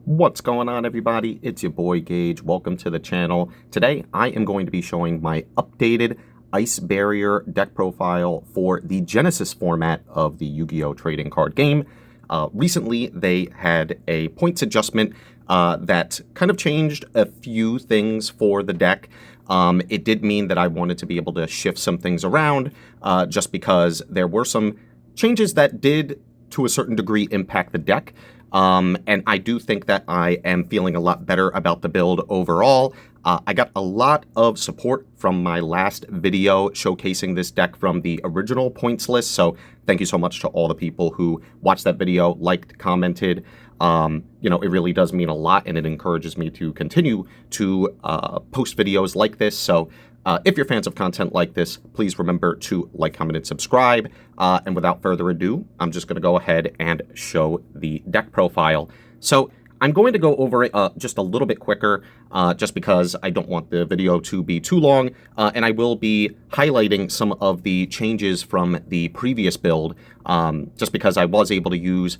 What's going on, everybody? It's your boy Gage. Welcome to the channel. Today I am going to be showing my updated Ice Barrier deck profile for the Genesys format of the Yu-Gi-Oh! Trading card game. Recently they had a points adjustment that kind of changed a few things for the deck. It did mean that I wanted to be able to shift some things around just because there were some changes that did to a certain degree impact the deck. And I do think that I am feeling a lot better about the build overall. I got a lot of support from my last video showcasing this deck from the original points list, so thank you so much to all the people who watched that video, liked, commented. It really does mean a lot, and it encourages me to continue to post videos like this. So if you're fans of content like this, please remember to like, comment, and subscribe. And without further ado, I'm just going to go ahead and show the deck profile. So I'm going to go over it just a little bit quicker, just because I don't want the video to be too long. And I will be highlighting some of the changes from the previous build, just because I was able to use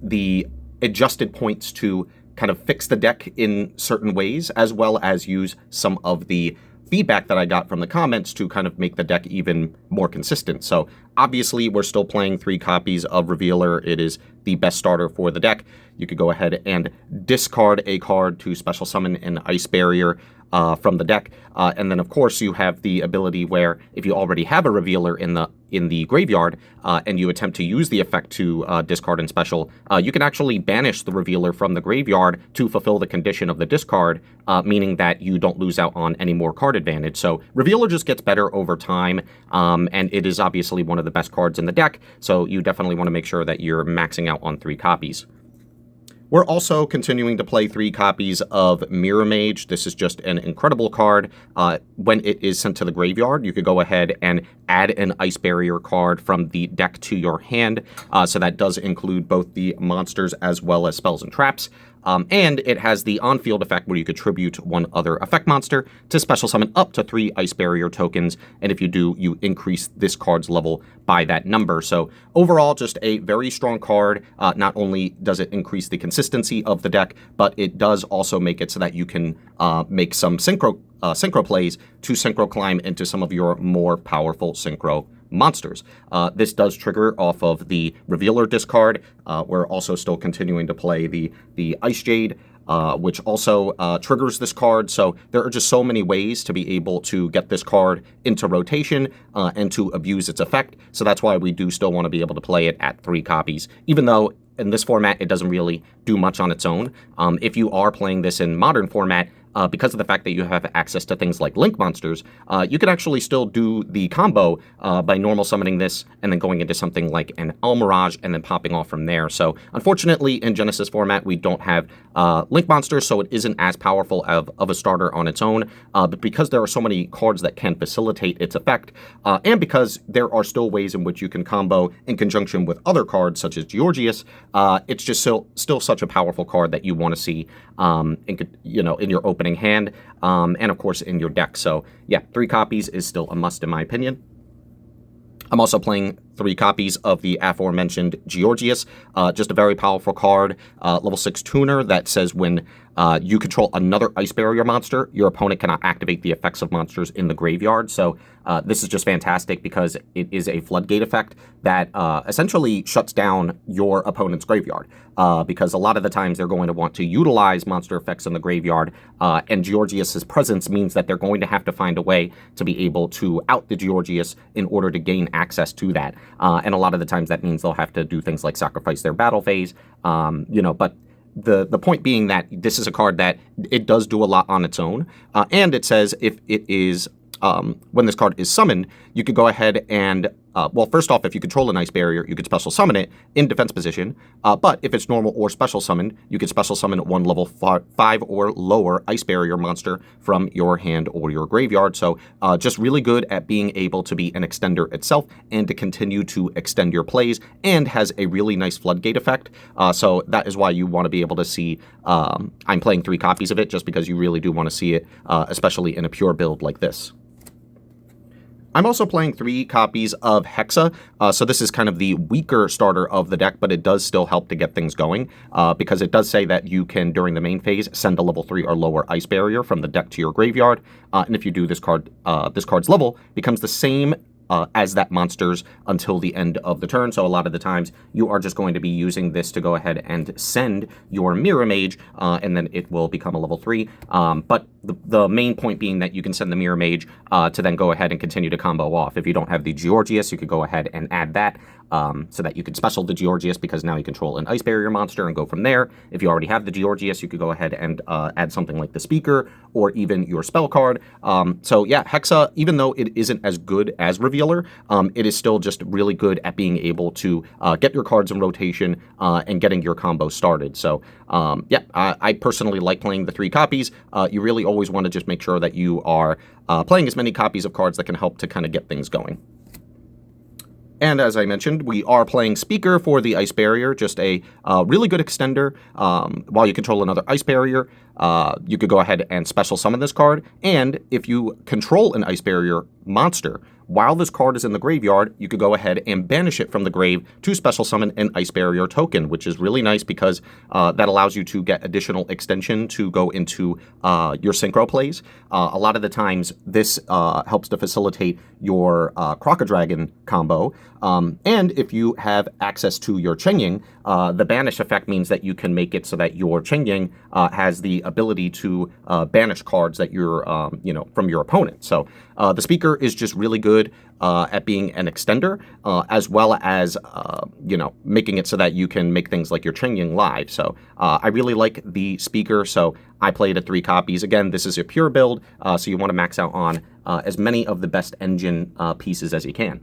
the adjusted points to kind of fix the deck in certain ways, as well as use some of the feedback that I got from the comments to kind of make the deck even more consistent. So obviously we're still playing 3 copies of Revealer. It is the best starter for the deck. You could go ahead and discard a card to special summon an Ice Barrier from the deck. And then of course you have the ability where if you already have a Revealer in the graveyard and you attempt to use the effect to discard and special, you can actually banish the Revealer from the graveyard to fulfill the condition of the discard, meaning that you don't lose out on any more card advantage. So Revealer just gets better over time, and it is obviously one of the best cards in the deck, so you definitely want to make sure that you're maxing out on 3 copies. We're also continuing to play 3 copies of Mirror Mage. This is just an incredible card. When it is sent to the graveyard, you could go ahead and add an Ice Barrier card from the deck to your hand. So that does include both the monsters as well as spells and traps. And it has the on-field effect where you could tribute 1 other effect monster to special summon up to 3 Ice Barrier tokens, and if you do, you increase this card's level by that number. So overall, just a very strong card. Not only does it increase the consistency of the deck, but it does also make it so that you can make some synchro plays to synchro climb into some of your more powerful synchro monsters. This does trigger off of the Revealer discard. We're also still continuing to play the Ice Jade, which also triggers this card. So there are just so many ways to be able to get this card into rotation and to abuse its effect. So that's why we do still want to be able to play it at 3 copies, even though in this format it doesn't really do much on its own. If you are playing this in modern format, because of the fact that you have access to things like Link monsters, you can actually still do the combo by normal summoning this and then going into something like an Almirage and then popping off from there. So unfortunately in Genesys format we don't have Link monsters, so it isn't as powerful of a starter on its own, but because there are so many cards that can facilitate its effect, and because there are still ways in which you can combo in conjunction with other cards such as Georgius, it's just still such a powerful card that you want to see in your opening hand, and of course in your deck. So yeah, 3 copies is still a must in my opinion. I'm also playing 3 copies of the aforementioned Georgius, just a very powerful card, level 6 tuner that says when you control another Ice Barrier monster, your opponent cannot activate the effects of monsters in the graveyard. So this is just fantastic because it is a floodgate effect that essentially shuts down your opponent's graveyard, because a lot of the times they're going to want to utilize monster effects in the graveyard, and Georgius's presence means that they're going to have to find a way to be able to out the Georgius in order to gain access to that. And a lot of the times that means they'll have to do things like sacrifice their battle phase, but the point being that this is a card that it does do a lot on its own, and it says if it is when this card is summoned, you could go ahead and well, first off, if you control an Ice Barrier, you could special summon it in defense position. But if it's normal or special summon, you could special summon 1 level 5 or lower Ice Barrier monster from your hand or your graveyard. So just really good at being able to be an extender itself and to continue to extend your plays, and has a really nice floodgate effect. So that is why you want to be able to see, I'm playing 3 copies of it, just because you really do want to see it, especially in a pure build like this. I'm also playing 3 copies of Hexa, so this is kind of the weaker starter of the deck, but it does still help to get things going, because it does say that you can, during the main phase, send a level 3 or lower Ice Barrier from the deck to your graveyard, and if you do, this card's level becomes the same as that monster's until the end of the turn. So a lot of the times you are just going to be using this to go ahead and send your Mirror Mage, and then it will become a level 3. But the main point being that you can send the Mirror Mage to then go ahead and continue to combo off. If you don't have the Georgius, you could go ahead and add that, so that you could special the Georgius, because now you control an Ice Barrier monster and go from there. If you already have the Georgius, you could go ahead and add something like the Speaker or even your spell card. So yeah, Hexa, even though it isn't as good as Revealer, it is still just really good at being able to get your cards in rotation and getting your combo started. So yeah, I personally like playing the 3 copies. You really always want to just make sure that you are playing as many copies of cards that can help to kind of get things going. And as I mentioned, we are playing Speaker for the Ice Barrier, just a really good extender. While you control another Ice Barrier, you could go ahead and special summon this card. And if you control an Ice Barrier monster, while this card is in the graveyard, you could go ahead and banish it from the grave to special summon an Ice Barrier token, which is really nice because that allows you to get additional extension to go into your synchro plays. A lot of the times, this helps to facilitate your Crocodragon combo. And if you have access to your Chengying, the banish effect means that you can make it so that your Chengying has the ability to banish cards that you're, from your opponent. So the Speaker is just really good at being an extender, as well as, making it so that you can make things like your Chengying live. So I really like the Speaker, so I played at 3 copies. Again, this is a pure build, so you want to max out on as many of the best engine pieces as you can.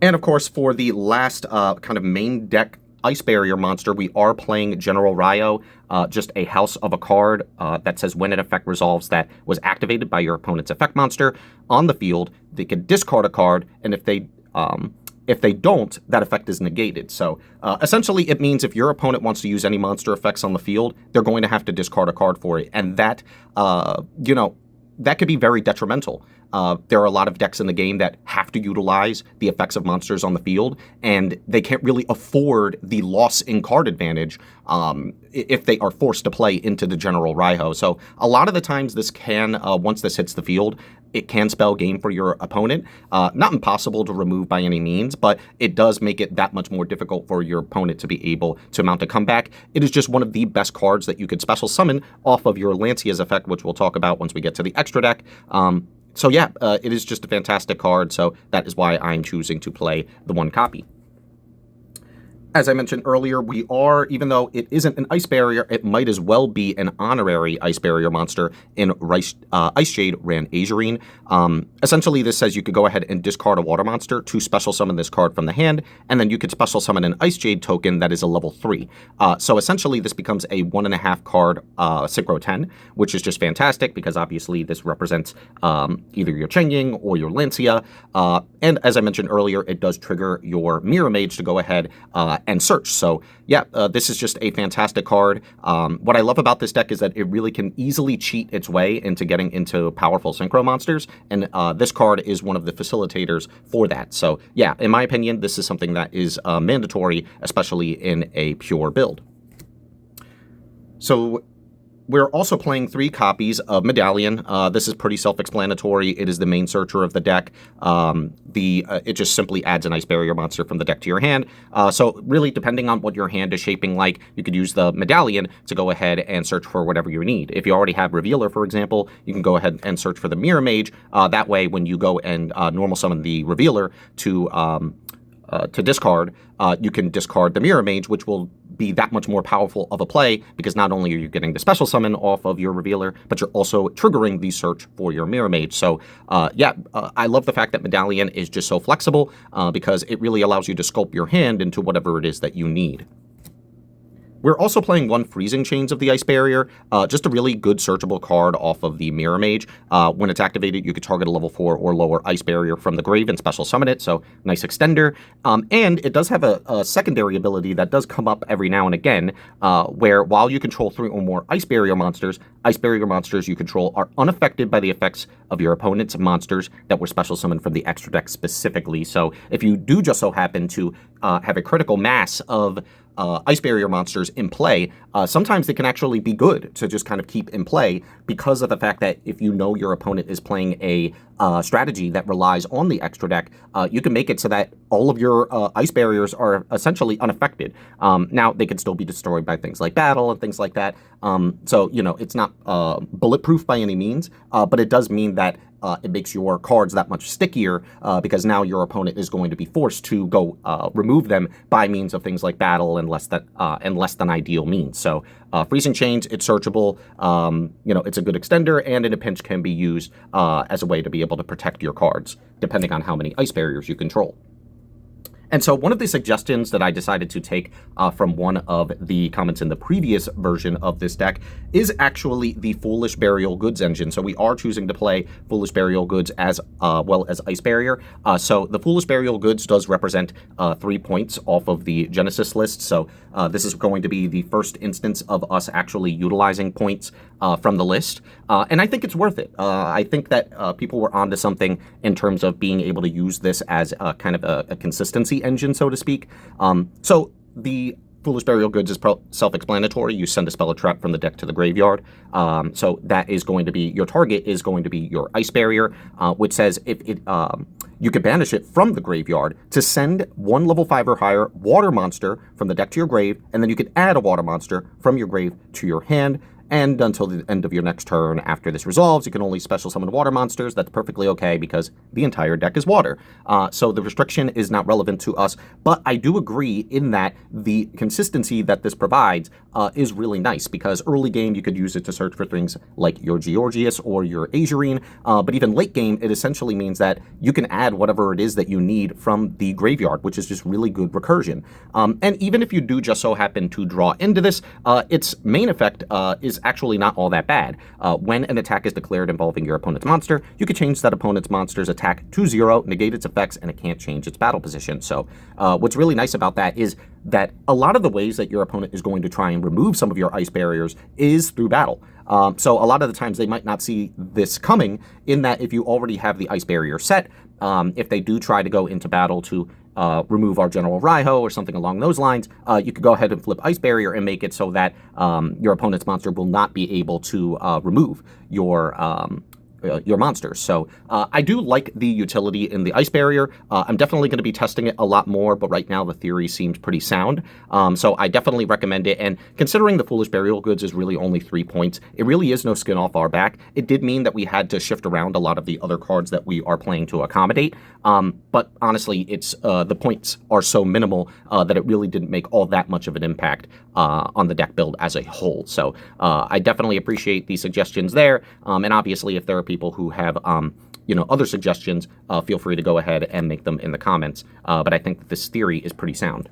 And of course, for the last kind of main deck Ice Barrier monster, we are playing General Ryo, just a house of a card that says when an effect resolves that was activated by your opponent's effect monster on the field, they can discard a card, and if they don't, that effect is negated. So essentially, it means if your opponent wants to use any monster effects on the field, they're going to have to discard a card for it, and that, that could be very detrimental. There are a lot of decks in the game that have to utilize the effects of monsters on the field, and they can't really afford the loss in card advantage if they are forced to play into the General Ryo. So a lot of the times this can, once this hits the field, it can spell game for your opponent. Not impossible to remove by any means, but it does make it that much more difficult for your opponent to be able to mount a comeback. It is just one of the best cards that you could special summon off of your Lancia's effect, which we'll talk about once we get to the extra deck. So yeah, it is just a fantastic card, so that is why I'm choosing to play the 1 copy. As I mentioned earlier, we are, even though it isn't an Ice Barrier, it might as well be an honorary Ice Barrier monster in Ice Jade Ran Azurine. Essentially, this says you could go ahead and discard a water monster to special summon this card from the hand, and then you could special summon an Ice Jade token that is a level 3. So essentially, this becomes a 1.5 card Synchro 10, which is just fantastic because obviously this represents either your Chengying or your Lancia. And as I mentioned earlier, it does trigger your Mirror Mage to go ahead and search. So yeah, this is just a fantastic card. What I love about this deck is that it really can easily cheat its way into getting into powerful synchro monsters, and this card is one of the facilitators for that. So yeah, in my opinion, this is something that is mandatory, especially in a pure build. So we're also playing 3 copies of Medallion. This is pretty self-explanatory. It is the main searcher of the deck. It just simply adds an Ice Barrier monster from the deck to your hand. So really, depending on what your hand is shaping like, you could use the Medallion to go ahead and search for whatever you need. If you already have Revealer, for example, you can go ahead and search for the Mirror Mage. That way, when you go and normal summon the Revealer to discard, you can discard the Mirror Mage, which will be that much more powerful of a play because not only are you getting the special summon off of your Revealer, but you're also triggering the search for your Mirror Mage. So I love the fact that Medallion is just so flexible because it really allows you to sculpt your hand into whatever it is that you need. We're also playing one Freezing Chains of the Ice Barrier, just a really good searchable card off of the Mirror Mage. When it's activated, you could target a level 4 or lower Ice Barrier from the grave and special summon it, so nice extender. And it does have a secondary ability that does come up every now and again, where while you control 3 or more Ice Barrier monsters you control are unaffected by the effects of your opponent's monsters that were special summoned from the extra deck specifically. So if you do just so happen to have a critical mass of Ice Barrier monsters in play, sometimes they can actually be good to just kind of keep in play because of the fact that if you know your opponent is playing a strategy that relies on the extra deck, you can make it so that all of your Ice Barriers are essentially unaffected. Now, they can still be destroyed by things like battle and things like that. So, you know, it's not bulletproof by any means, but it does mean that it makes your cards that much stickier because now your opponent is going to be forced to go remove them by means of things like battle and less than ideal means. So Freezing Chains, it's searchable, you know, it's a good extender, and in a pinch can be used as a way to be able to protect your cards, depending on how many Ice Barriers you control. And so one of the suggestions that I decided to take from one of the comments in the previous version of this deck is actually the Foolish Burial Goods engine. So we are choosing to play Foolish Burial Goods as well as Ice Barrier. So the Foolish Burial Goods does represent 3 points off of the Genesys list. So this is going to be the first instance of us actually utilizing points from the list. And I think it's worth it. I think that people were onto something in terms of being able to use this as kind of a consistency engine, so to speak. So the Foolish Burial Goods is self-explanatory. You send a spell or trap from the deck to the graveyard. So that is going to be, your target is going to be your Ice Barrier, which says if it, you can banish it from the graveyard to send 1 level 5 or higher water monster from the deck to your grave, and then you can add a water monster from your grave to your hand. And until the end of your next turn, after this resolves, you can only special summon water monsters. That's perfectly okay because the entire deck is water. So the restriction is not relevant to us. But I do agree in that the consistency that this provides is really nice because early game you could use it to search for things like your Georgius or your Azurine. But even late game, it essentially means that you can add whatever it is that you need from the graveyard, which is just really good recursion. And even if you do just so happen to draw into this, its main effect is actually not all that bad. When an attack is declared involving your opponent's monster, you can change that opponent's monster's attack to 0, negate its effects, and it can't change its battle position. So what's really nice about that is that a lot of the ways that your opponent is going to try and remove some of your Ice Barriers is through battle. So a lot of the times they might not see this coming in that if you already have the Ice Barrier set, if they do try to go into battle to remove our General Raiho or something along those lines, you could go ahead and flip Ice Barrier and make it so that your opponent's monster will not be able to remove your monsters. So I do like the utility in the Ice Barrier. I'm definitely going to be testing it a lot more, but right now the theory seems pretty sound. So I definitely recommend it. And considering the Foolish Burial Goods is really only 3 points, it really is no skin off our back. It did mean that we had to shift around a lot of the other cards that we are playing to accommodate. But honestly, it's the points are so minimal that it really didn't make all that much of an impact on the deck build as a whole. So I definitely appreciate the suggestions there. And obviously, if there are people who have other suggestions, feel free to go ahead and make them in the comments. But I think that this theory is pretty sound.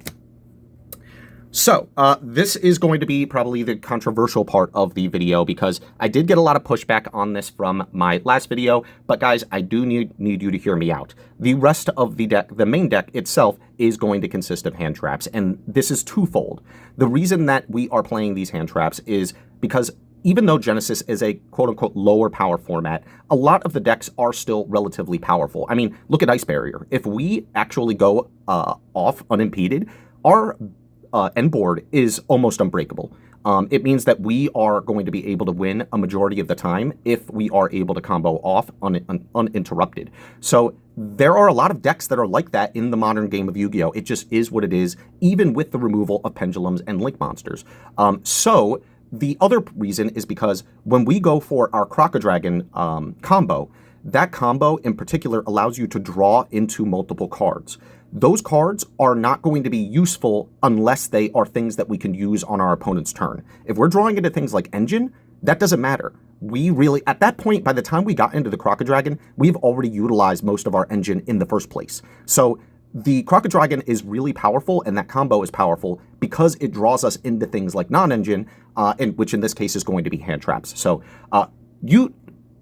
So, this is going to be probably the controversial part of the video because I did get a lot of pushback on this from my last video, but guys, I do need you to hear me out. The rest of the deck, the main deck itself, is going to consist of hand traps, and this is twofold. The reason that we are playing these hand traps is because even though Genesys is a quote-unquote lower power format, a lot of the decks are still relatively powerful. I mean, look at Ice Barrier. If we actually go off unimpeded, our end board is almost unbreakable. It means that we are going to be able to win a majority of the time if we are able to combo off uninterrupted. So there are a lot of decks that are like that in the modern game of Yu-Gi-Oh! It just is what it is, even with the removal of pendulums and link monsters. So the other reason is because when we go for our Crocodragon combo, that combo in particular allows you to draw into multiple cards. Those cards are not going to be useful unless they are things that we can use on our opponent's turn. If we're drawing into things like Engine, that doesn't matter. We really, at that point, by the time we got into the Crocodragon, we've already utilized most of our Engine in the first place. So the Crocodile is really powerful, and that combo is powerful because it draws us into things like non-engine, which in this case is going to be hand traps. So you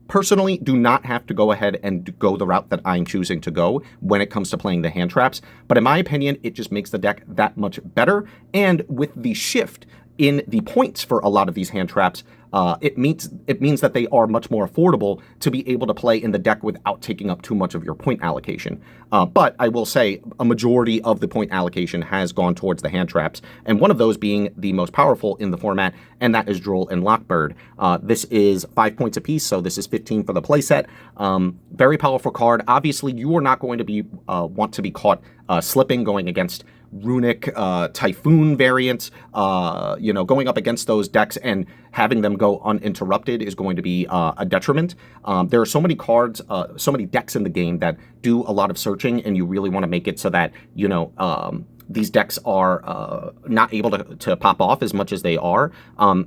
personally do not have to go ahead and go the route that I'm choosing to go when it comes to playing the hand traps. But in my opinion, it just makes the deck that much better. And with the shift in the points for a lot of these hand traps, it means that they are much more affordable to be able to play in the deck without taking up too much of your point allocation. But I will say a majority of the point allocation has gone towards the hand traps, and one of those being the most powerful in the format, and that is Droll and Lockbird. This is 5 points apiece, so this is 15 for the playset. Very powerful card. Obviously, you are not going to be want to be caught slipping going against Runic, Typhoon variants, going up against those decks and having them go uninterrupted is going to be a detriment. There are so many cards, so many decks in the game that do a lot of searching, and you really want to make it so that, these decks are not able to pop off as much as they are.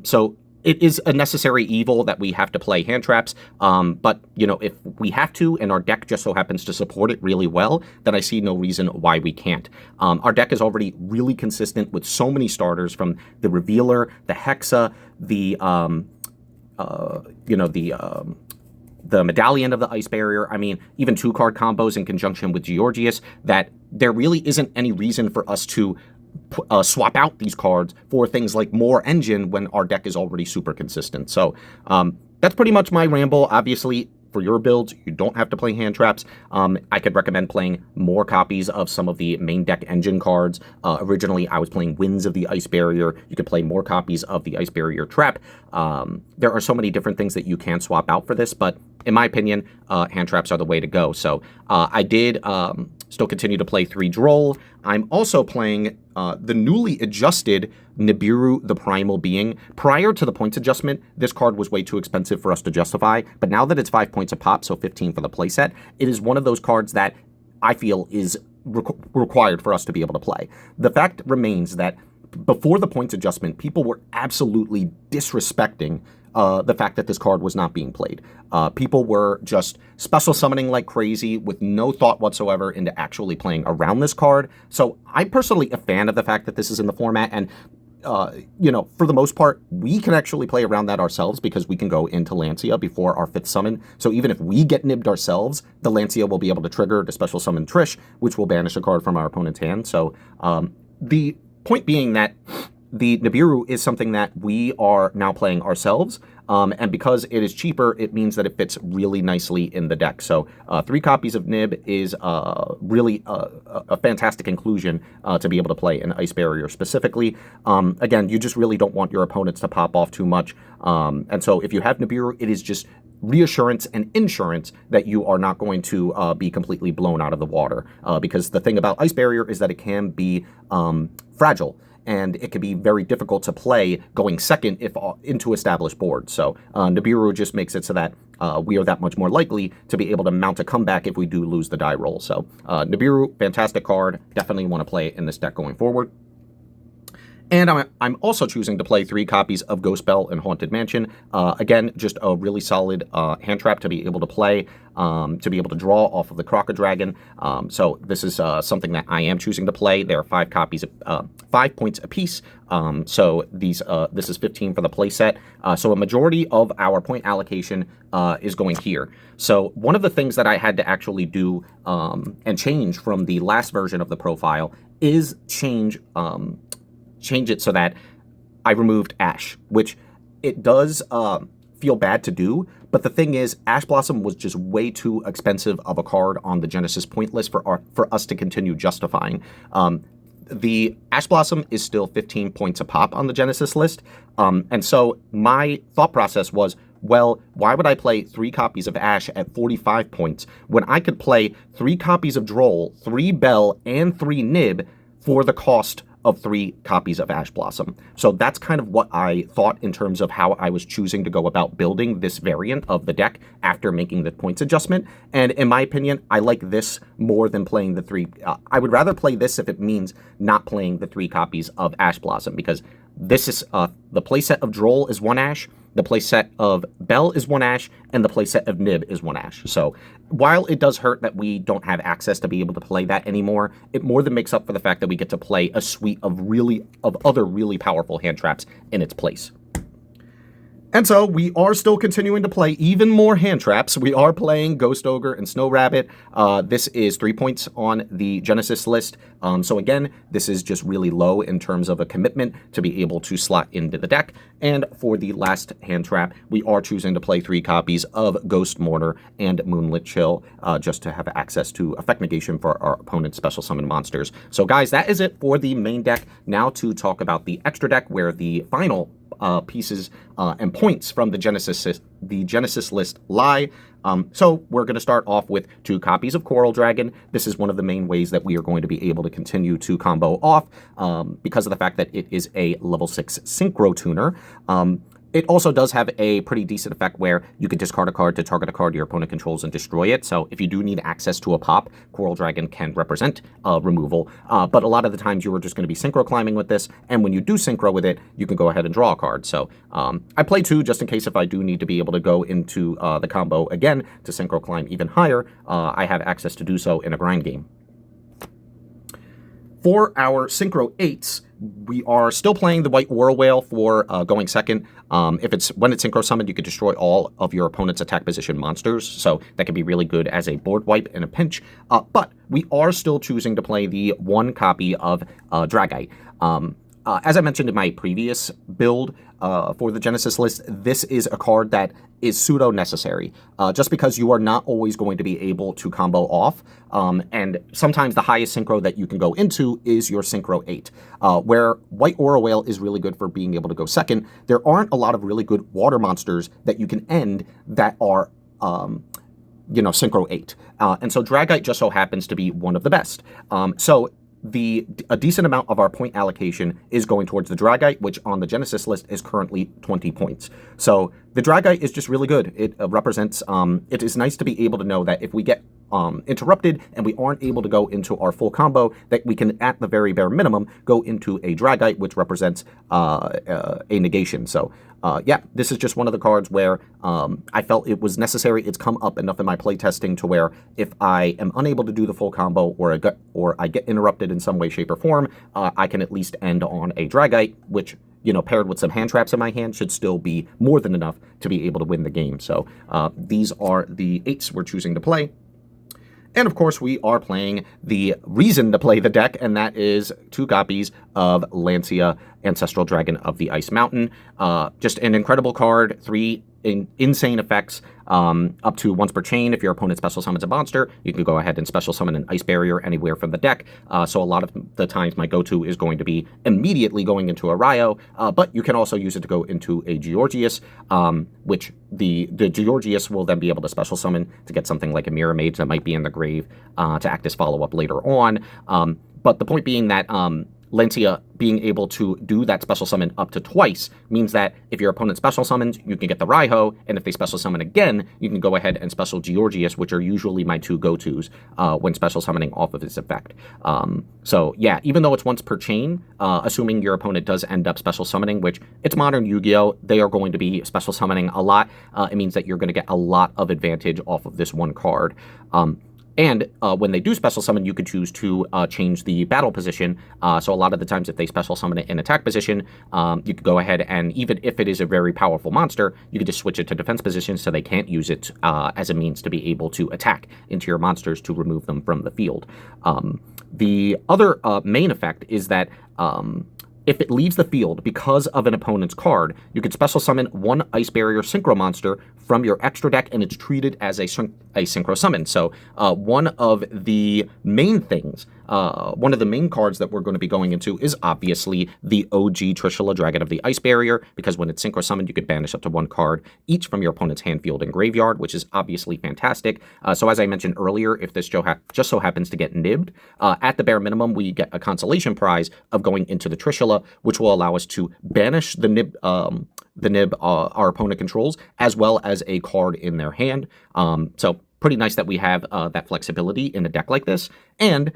So it is a necessary evil that we have to play hand traps, but, if we have to and our deck just so happens to support it really well, then I see no reason why we can't. Our deck is already really consistent with so many starters, from the Revealer, the Hexa, the Medallion of the Ice Barrier. I mean, even 2-card combos in conjunction with Georgius, that there really isn't any reason for us to swap out these cards for things like more engine when our deck is already super consistent. So that's pretty much my ramble. Obviously, for your builds, you don't have to play hand traps. I could recommend playing more copies of some of the main deck engine cards. Originally, I was playing Winds of the Ice Barrier. You could play more copies of the Ice Barrier Trap. There are so many different things that you can swap out for this, but in my opinion, hand traps are the way to go. So I did still continue to play 3 Droll. I'm also playing the newly adjusted Nibiru the Primal Being. Prior to the points adjustment, this card was way too expensive for us to justify, but now that it's 5 points a pop, so 15 for the playset, it is one of those cards that I feel is required for us to be able to play. The fact remains that before the points adjustment, people were absolutely disrespecting the fact that this card was not being played. People were just special summoning like crazy with no thought whatsoever into actually playing around this card. So I'm personally a fan of the fact that this is in the format, and for the most part, we can actually play around that ourselves because we can go into Lancia before our 5th summon. So even if we get nibbed ourselves, the Lancia will be able to trigger to special summon Trish, which will banish a card from our opponent's hand. So the point being that the Nibiru is something that we are now playing ourselves, and because it is cheaper, it means that it fits really nicely in the deck. So 3 copies of Nib is really a fantastic inclusion to be able to play an Ice Barrier specifically. Again, you just really don't want your opponents to pop off too much, and so if you have Nibiru, it is just reassurance and insurance that you are not going to be completely blown out of the water, because the thing about Ice Barrier is that it can be fragile, and it can be very difficult to play going second into established boards. So Nibiru just makes it so that we are that much more likely to be able to mount a comeback if we do lose the die roll. So Nibiru, fantastic card. Definitely want to play it in this deck going forward. And I'm also choosing to play 3 copies of Ghost Bell and Haunted Mansion. Again, just a really solid hand trap to be able to play, to be able to draw off of the Crocodile. So this is something that I am choosing to play. There are 5 copies, 5 points apiece. So this is 15 for the playset. So a majority of our point allocation is going here. So one of the things that I had to actually do and change from the last version of the profile is change it so that I removed Ash, which it does feel bad to do, but the thing is, Ash Blossom was just way too expensive of a card on the Genesys point list for us to continue justifying. The Ash Blossom is still 15 points a pop on the Genesys list, and so my thought process was, well, why would I play 3 copies of Ash at 45 points when I could play 3 copies of Droll, 3 Bell, and 3 Nib for the cost of 3 copies of Ash Blossom? So that's kind of what I thought in terms of how I was choosing to go about building this variant of the deck after making the points adjustment. And in my opinion, I like this more than playing the 3. I would rather play this if it means not playing the 3 copies of Ash Blossom, because this is the playset of Droll is 1 Ash, the playset of Bell is 1 ash, and the playset of Nib is 1 ash. So while it does hurt that we don't have access to be able to play that anymore, it more than makes up for the fact that we get to play a suite of other really powerful hand traps in its place. And so we are still continuing to play even more hand traps. We are playing Ghost Ogre and Snow Rabbit. This is 3 points on the Genesys list. So again, this is just really low in terms of a commitment to be able to slot into the deck. And for the last hand trap, we are choosing to play 3 copies of Ghost Mourner and Moonlit Chill, just to have access to effect negation for our opponent's special summon monsters. So guys, that is it for the main deck. Now to talk about the extra deck, where the final pieces and points from the Genesys list lie. So we're going to start off with 2 copies of Coral Dragon. This is one of the main ways that we are going to be able to continue to combo off because of the fact that it is a level 6 Synchro Tuner. It also does have a pretty decent effect where you can discard a card to target a card your opponent controls and destroy it. So if you do need access to a pop, Coral Dragon can represent removal. But a lot of the times you are just going to be synchro climbing with this. And when you do synchro with it, you can go ahead and draw a card. So I play 2 just in case if I do need to be able to go into the combo again to synchro climb even higher. I have access to do so in a grind game. For our Synchro 8s, we are still playing the White Whirl Whale for going second. When it's Synchro Summoned, you can destroy all of your opponent's attack position monsters, so that can be really good as a board wipe in a pinch. But we are still choosing to play the 1 copy of Dragite. As I mentioned in my previous build for the Genesys list, this is a card that is pseudo-necessary, just because you are not always going to be able to combo off, and sometimes the highest synchro that you can go into is your Synchro 8, where White Aura Whale is really good for being able to go second. There aren't a lot of really good water monsters that you can end that are Synchro 8, and so Dragite just so happens to be one of the best. A decent amount of our point allocation is going towards the Dragite, which on the Genesys list is currently 20 points. So the Dragite is just really good. It represents, it is nice to be able to know that if we get interrupted and we aren't able to go into our full combo, that we can, at the very bare minimum, go into a Dragite, which represents a negation. So yeah, this is just one of the cards where I felt it was necessary. It's come up enough in my playtesting to where if I am unable to do the full combo or I get interrupted in some way, shape, or form, I can at least end on a Dragite, which, paired with some hand traps in my hand, should still be more than enough to be able to win the game. So these are the 8s we're choosing to play. And of course, we are playing the reason to play the deck, and that is 2 copies of Lancia, Ancestral Dragon of the Ice Mountain. Just an incredible card, 3 insane effects, up to once per chain. If your opponent special summons a monster, you can go ahead and special summon an Ice Barrier anywhere from the deck. So a lot of the times my go-to is going to be immediately going into a Ryo, but you can also use it to go into a Georgius, which the Georgius will then be able to special summon to get something like a Mirror Mage that might be in the grave to act as follow-up later on. But the point being that Lancia being able to do that special summon up to twice means that if your opponent special summons, you can get the Raiho, and if they special summon again, you can go ahead and special Georgius, which are usually my 2 go-tos when special summoning off of its effect. So yeah, even though it's once per chain, assuming your opponent does end up special summoning, which it's modern Yu-Gi-Oh, they are going to be special summoning a lot. It means that you're going to get a lot of advantage off of this 1 card. And when they do special summon, you could choose to change the battle position. So a lot of the times if they special summon it in attack position, you could go ahead and, even if it is a very powerful monster, you could just switch it to defense position so they can't use it as a means to be able to attack into your monsters to remove them from the field. The other main effect is that if it leaves the field because of an opponent's card, you can special summon 1 Ice Barrier Synchro monster from your extra deck, and it's treated as a Synchro Summon. So one of the main things, one of the main cards that we're going to be going into is obviously the OG Trishula Dragon of the Ice Barrier, because when it's Synchro Summoned, you could banish up to 1 card each from your opponent's hand, field, and graveyard, which is obviously fantastic. So as I mentioned earlier, if this just so happens to get nibbed, at the bare minimum, we get a consolation prize of going into the Trishula, which will allow us to banish the nib our opponent controls, as well as a card in their hand. So pretty nice that we have that flexibility in a deck like this. And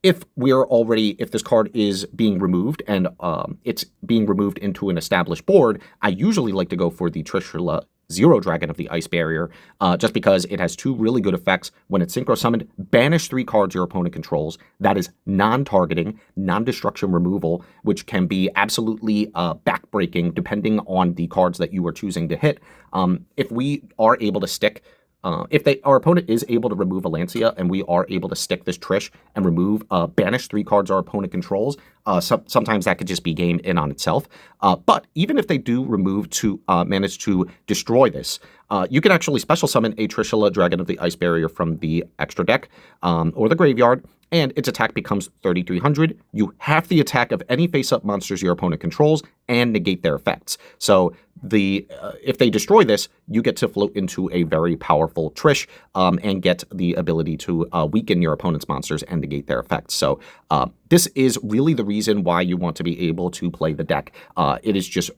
if this card is being removed and it's being removed into an established board, I usually like to go for the Trishula Zero Dragon of the Ice Barrier, just because it has two really good effects. When it's synchro summoned, banish 3 cards your opponent controls. That is non-targeting, non-destruction removal, which can be absolutely backbreaking depending on the cards that you are choosing to hit. If we are able to stick if our opponent is able to remove a Lancia and we are able to stick this Trish and remove, banish 3 cards our opponent controls, sometimes that could just be game in on itself. But even if they do manage to destroy this, you can actually special summon a Trishula Dragon of the Ice Barrier from the extra deck or the graveyard, and its attack becomes 3,300. You half the attack of any face-up monsters your opponent controls and negate their effects. So if they destroy this, you get to float into a very powerful Trish and get the ability to weaken your opponent's monsters and negate their effects. So this is really the reason why you want to be able to play the deck. It is just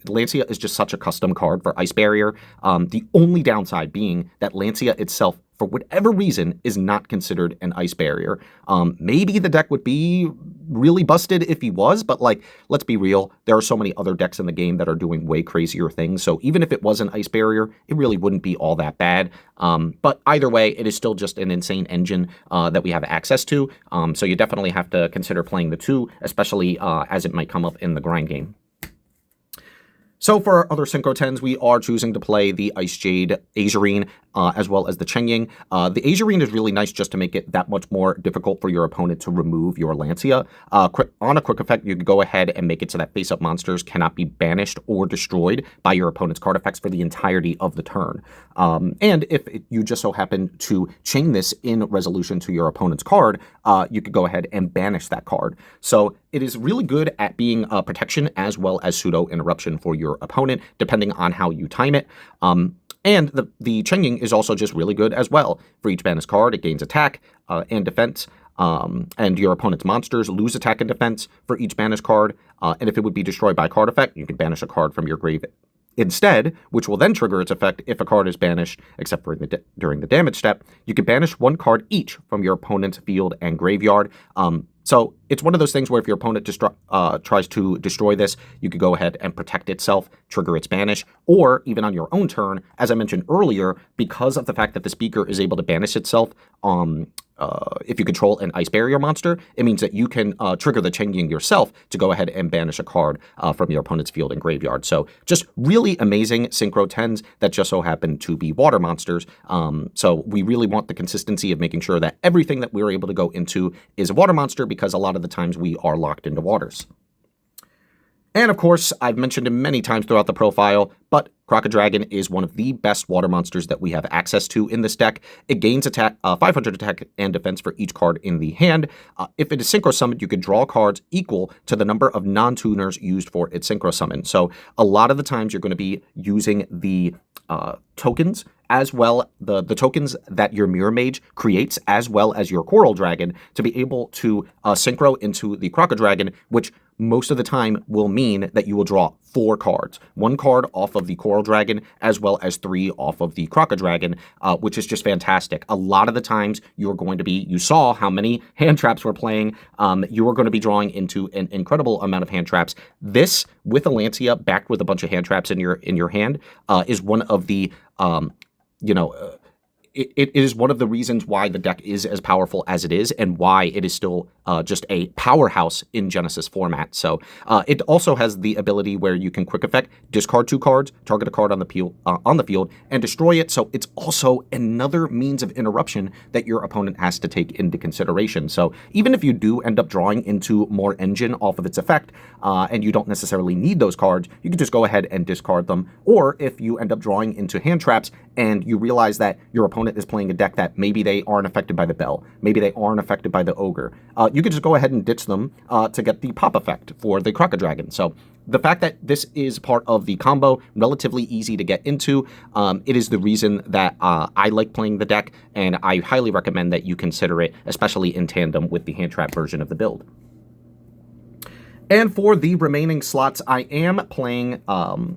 Lancia is just such a custom card for Ice Barrier. The only downside being that Lancia itself, for whatever reason, is not considered an Ice Barrier. Maybe the deck would be really busted if he was, but like, let's be real, there are so many other decks in the game that are doing way crazier things, so even if it was an Ice Barrier, it really wouldn't be all that bad. But either way, it is still just an insane engine that we have access to, so you definitely have to consider playing the 2, especially as it might come up in the grind game. So for our other Synchro 10s, we are choosing to play the Ice Jade Azurine, as well as the Chengying. The Azurine is really nice just to make it that much more difficult for your opponent to remove your Lancia. On a quick effect, you can go ahead and make it so that face-up monsters cannot be banished or destroyed by your opponent's card effects for the entirety of the turn. And if you just so happen to chain this in resolution to your opponent's card, you could go ahead and banish that card. So it is really good at being protection as well as pseudo-interruption for your opponent, depending on how you time it. And the Chengying is also just really good as well. For each banished card, it gains attack and defense, and your opponent's monsters lose attack and defense for each banished card. And if it would be destroyed by card effect, you can banish a card from your grave instead, which will then trigger its effect if a card is banished, except for during the damage step. You can banish 1 card each from your opponent's field and graveyard. So it's one of those things where if your opponent tries to destroy this, you could go ahead and protect itself, trigger its banish, or even on your own turn, as I mentioned earlier, because of the fact that the speaker is able to banish itself if you control an Ice Barrier monster, it means that you can trigger the Chengying yourself to go ahead and banish a card from your opponent's field and graveyard. So just really amazing Synchro 10s that just so happen to be water monsters. So we really want the consistency of making sure that everything that we're able to go into is a water monster, because a lot of the times we are locked into waters. And of course, I've mentioned him many times throughout the profile, but Crocodragon is one of the best water monsters that we have access to in this deck. It gains 500 attack and defense for each card in the hand. If it is synchro summoned, you could draw cards equal to the number of non-tuners used for its synchro summon. So a lot of the times you're going to be using the tokens, as well the tokens that your Mirror Mage creates, as well as your Coral Dragon, to be able to synchro into the Crocodragon, which most of the time will mean that you will draw 4 cards. 1 card off of the Coral Dragon, as well as 3 off of the Crocodragon, which is just fantastic. A lot of the times you saw how many hand traps we're playing. You are going to be drawing into an incredible amount of hand traps. This, with a Lancia backed with a bunch of hand traps in your hand, is one of the it is one of the reasons why the deck is as powerful as it is, and why it is still just a powerhouse in Genesys format. So it also has the ability where you can quick effect, discard 2 cards, target a card on the field, and destroy it. So it's also another means of interruption that your opponent has to take into consideration. So even if you do end up drawing into more engine off of its effect, and you don't necessarily need those cards, you can just go ahead and discard them. Or if you end up drawing into hand traps and you realize that your opponent is playing a deck that maybe they aren't affected by the Bell, maybe they aren't affected by the Ogre, you could just go ahead and ditch them to get the pop effect for the Crocodragon. So the fact that this is part of the combo, relatively easy to get into, it is the reason that I like playing the deck, and I highly recommend that you consider it, especially in tandem with the hand trap version of the build. And for the remaining slots, I am playing,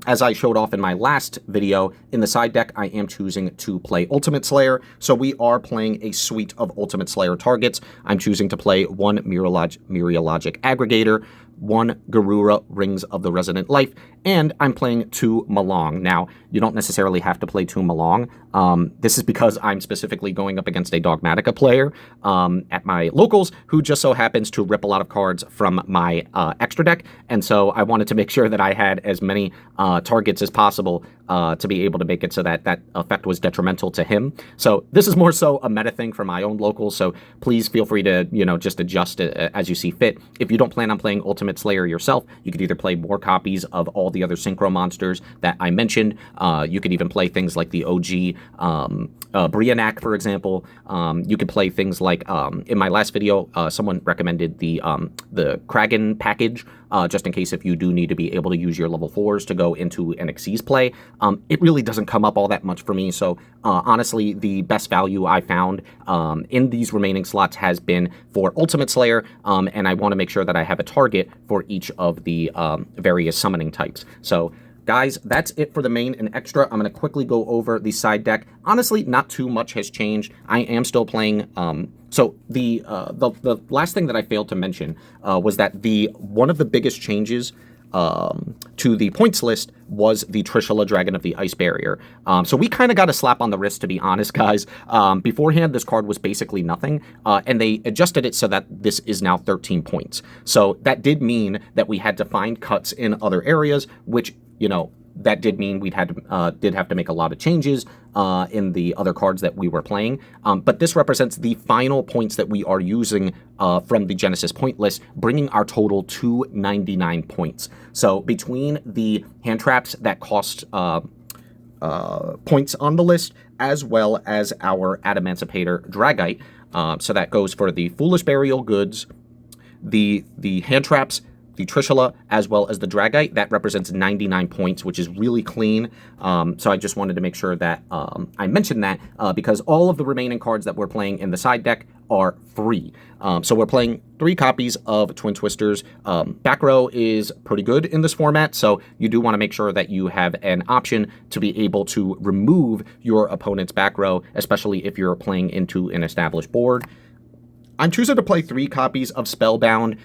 as I showed off in my last video, in the side deck, I am choosing to play Ultimate Slayer. So we are playing a suite of Ultimate Slayer targets. I'm choosing to play one Mereologic Aggregator, one Garura Rings of the Resonant Life, and I'm playing two Malong. Now, you don't necessarily have to play two Malong. This is because I'm specifically going up against a Dogmatica player at my locals who just so happens to rip a lot of cards from my extra deck, and so I wanted to make sure that I had as many targets as possible to be able to make it so that that effect was detrimental to him. So this is more so a meta thing for my own locals, so please feel free to, just adjust it as you see fit. If you don't plan on playing Ultimate Slayer yourself, you could either play more copies of all the other synchro monsters that I mentioned. You could even play things like the OG Brianak, for example. You could play things like, in my last video, someone recommended the Kragan package, just in case if you do need to be able to use your level 4s to go into an Xyz play. It really doesn't come up all that much for me, so honestly, the best value I found in these remaining slots has been for Ultimate Slayer, and I want to make sure that I have a target for each of the various summoning types. So, guys, that's it for the main and extra. I'm going to quickly go over the side deck. Honestly, not too much has changed. I am still playing... So the last thing that I failed to mention was that one of the biggest changes to the points list was the Trishula Dragon of the Ice Barrier. So we kind of got a slap on the wrist, to be honest, guys. Beforehand, this card was basically nothing, and they adjusted it so that this is now 13 points. So that did mean that we had to find cuts in other areas, which, that did mean we did have to make a lot of changes in the other cards that we were playing. But this represents the final points that we are using from the Genesys point list, bringing our total to 99 points. So between the hand traps that cost points on the list, as well as our Adamancipator Dragite, so that goes for the Foolish Burial Goods, the hand traps, the Trishula, as well as the Dragite. That represents 99 points, which is really clean. So I just wanted to make sure that I mentioned that because all of the remaining cards that we're playing in the side deck are free. So we're playing 3 copies of Twin Twisters. Back row is pretty good in this format, so you do want to make sure that you have an option to be able to remove your opponent's back row, especially if you're playing into an established board. I'm choosing to play 3 copies of Spellbound.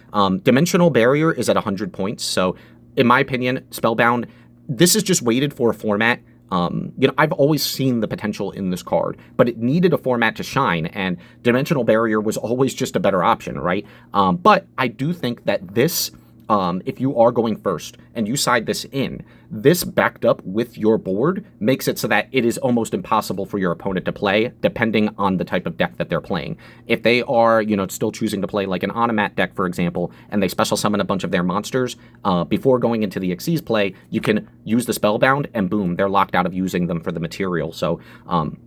Dimensional Barrier is at 100 points, so in my opinion, Spellbound, this is just weighted for a format. I've always seen the potential in this card, but it needed a format to shine, and Dimensional Barrier was always just a better option, right? But I do think that this, if you are going first and you side this in, this backed up with your board makes it so that it is almost impossible for your opponent to play, depending on the type of deck that they're playing. If they are, still choosing to play like an Onomat deck, for example, and they special summon a bunch of their monsters, before going into the Xyz play, you can use the Spellbound, and boom, they're locked out of using them for the material. So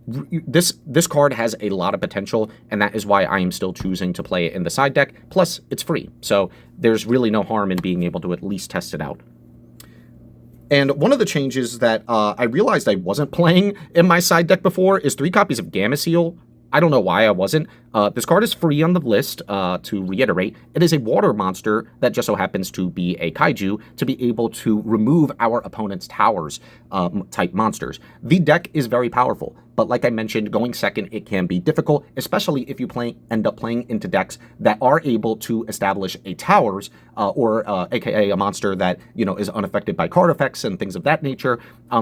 this card has a lot of potential, and that is why I am still choosing to play it in the side deck. Plus, it's free, so there's really no harm in being able to at least test it out. And one of the changes that I realized I wasn't playing in my side deck before is 3 copies of Gameciel. I don't know why I wasn't. This card is free on the list, to reiterate. It is a water monster that just so happens to be a kaiju to be able to remove our opponent's towers type monsters. The deck is very powerful, but like I mentioned, going second, it can be difficult, especially if you end up playing into decks that are able to establish a towers, or aka a monster that, is unaffected by card effects and things of that nature.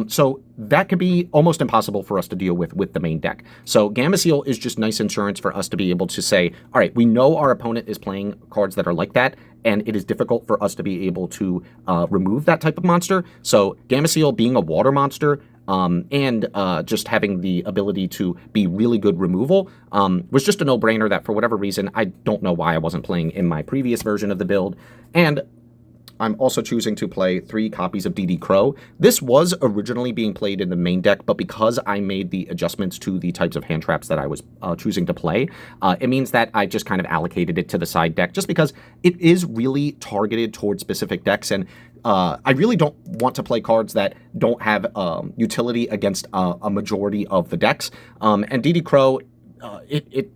So that could be almost impossible for us to deal with the main deck. So Gameciel is just nice insurance for us to be able to say, all right, we know our opponent is playing cards that are like that, and it is difficult for us to be able to remove that type of monster. So Gameciel being a water monster, and just having the ability to be really good removal was just a no-brainer that for whatever reason, I don't know why I wasn't playing in my previous version of the build. And I'm also choosing to play 3 copies of DD Crow. This was originally being played in the main deck, but because I made the adjustments to the types of hand traps that I was choosing to play, it means that I just kind of allocated it to the side deck, just because it is really targeted towards specific decks, and I really don't want to play cards that don't have utility against a majority of the decks. And DD Crow,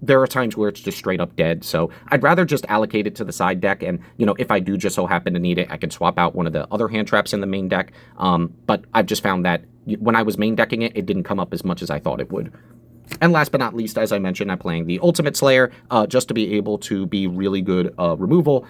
there are times where it's just straight up dead. So I'd rather just allocate it to the side deck. And, you know, if I do just so happen to need it, I can swap out one of the other hand traps in the main deck. But I've just found that when I was main decking it, it didn't come up as much as I thought it would. And last but not least, as I mentioned, I'm playing the Ultimate Slayer just to be able to be really good removal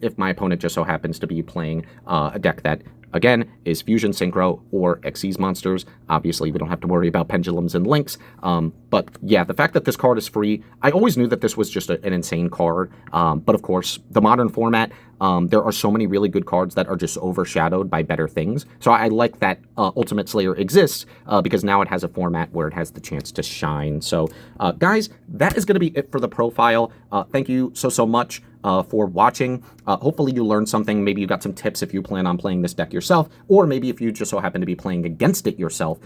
if my opponent just so happens to be playing a deck that, again, is Fusion Synchro or Xyz monsters. Obviously, we don't have to worry about pendulums and links. But yeah, the fact that this card is free, I always knew that this was just an insane card. But of course, the modern format, there are so many really good cards that are just overshadowed by better things. So I like that Ultimate Slayer exists because now it has a format where it has the chance to shine. So guys, that is going to be it for the profile. Thank you so much for watching. Hopefully you learned something. Maybe you got some tips if you plan on playing this deck yourself, or maybe if you just so happen to be playing against it yourself,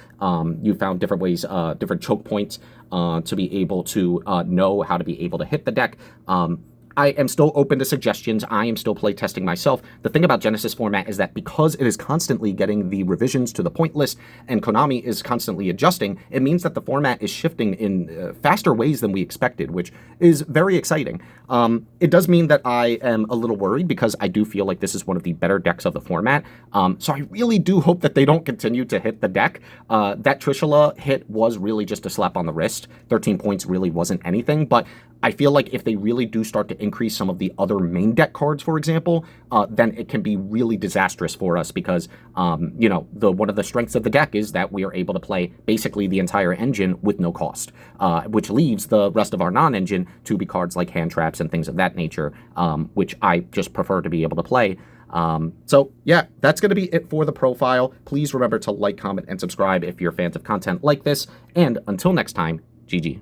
you found different ways, different choke points to be able to know how to be able to hit the deck. I am still open to suggestions. I am still playtesting myself. The thing about Genesys format is that because it is constantly getting the revisions to the point list and Konami is constantly adjusting, it means that the format is shifting in faster ways than we expected, which is very exciting. It does mean that I am a little worried because I do feel like this is one of the better decks of the format. So I really do hope that they don't continue to hit the deck. That Trishula hit was really just a slap on the wrist. 13 points really wasn't anything, but I feel like if they really do start to increase some of the other main deck cards, for example, then it can be really disastrous for us because, you know, one of the strengths of the deck is that we are able to play basically the entire engine with no cost, which leaves the rest of our non-engine to be cards like hand traps and things of that nature, which I just prefer to be able to play. So yeah, that's going to be it for the profile. Please remember to like, comment, and subscribe if you're fans of content like this. And until next time, GG.